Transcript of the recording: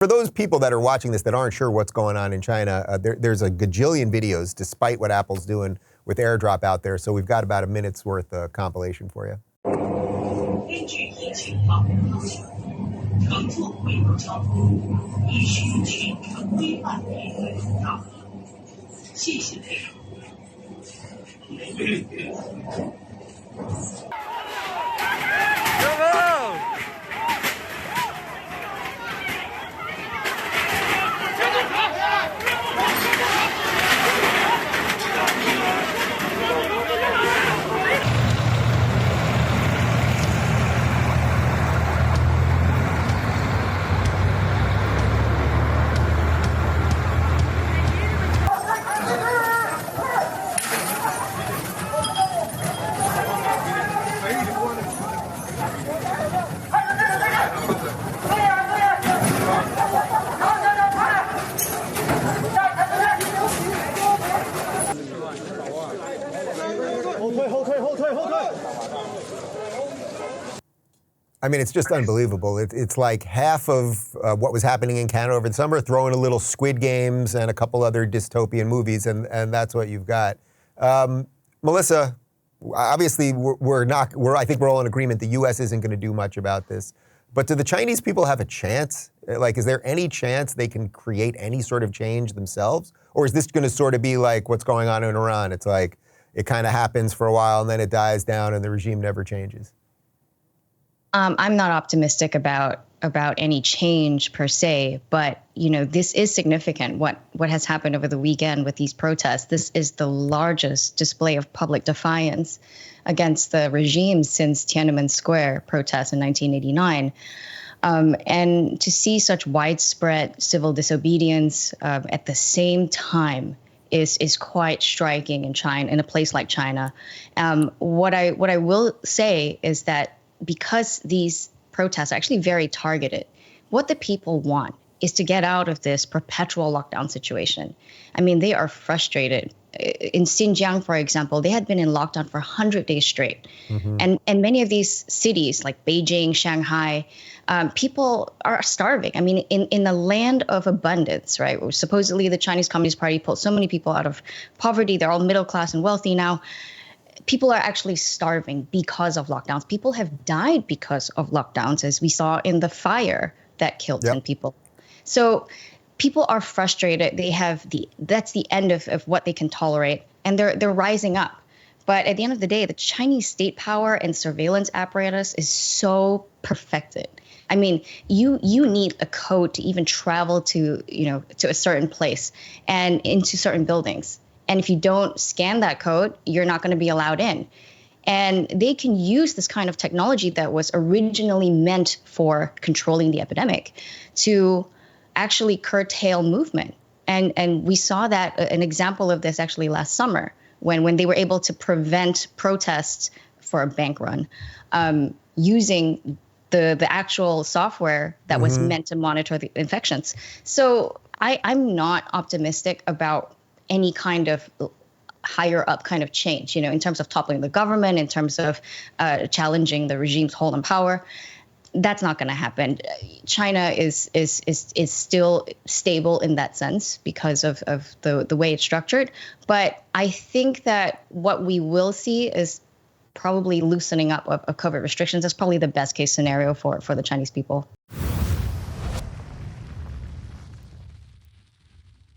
For those people that are watching this that aren't sure what's going on in China, there's a gajillion videos, despite what Apple's doing with AirDrop out there. So we've got about a minute's worth of compilation for you. 根据疫情防控乘坐回国交通必须全程规范配合通道。谢谢配合。I mean, it's just unbelievable. It's like half of what was happening in Canada over the summer, throw in a little Squid Games and a couple other dystopian movies, and that's what you've got. Melissa, obviously I think we're all in agreement the U.S. isn't going to do much about this. But do the Chinese people have a chance? Like, is there any chance they can create any sort of change themselves? Or is this going to sort of be like what's going on in Iran? It's like it kind of happens for a while and then it dies down and the regime never changes. I'm not optimistic about any change per se, but this is significant. What has happened over the weekend with these protests? This is the largest display of public defiance against the regime since Tiananmen Square protests in 1989. And to see such widespread civil disobedience at the same time is quite striking in China, in a place like China. What I will say is that because these protests are actually very targeted, what the people want is to get out of this perpetual lockdown situation. I mean, they are frustrated. In Xinjiang, for example, they had been in lockdown for 100 days straight. Mm-hmm. And many of these cities like Beijing, Shanghai, people are starving. I mean, in the land of abundance, right? Supposedly the Chinese Communist Party pulled so many people out of poverty. They're all middle class and wealthy now. People are actually starving because of lockdowns. People have died because of lockdowns, as we saw in the fire that killed 10 people. So people are frustrated. That's the end of what they can tolerate, and they're rising up. But at the end of the day, the Chinese state power and surveillance apparatus is so perfected. I mean, you need a code to even travel to a certain place and into certain buildings. And if you don't scan that code, you're not going to be allowed in. And they can use this kind of technology that was originally meant for controlling the epidemic to actually curtail movement. And we saw that an example of this actually last summer when they were able to prevent protests for a bank run using the actual software that was meant to monitor the infections. So I'm not optimistic about any kind of higher up kind of change, in terms of toppling the government, in terms of challenging the regime's hold on power. That's not going to happen. China is still stable in that sense because of the way it's structured. But I think that what we will see is probably loosening up of COVID restrictions. That's probably the best case scenario for the Chinese people.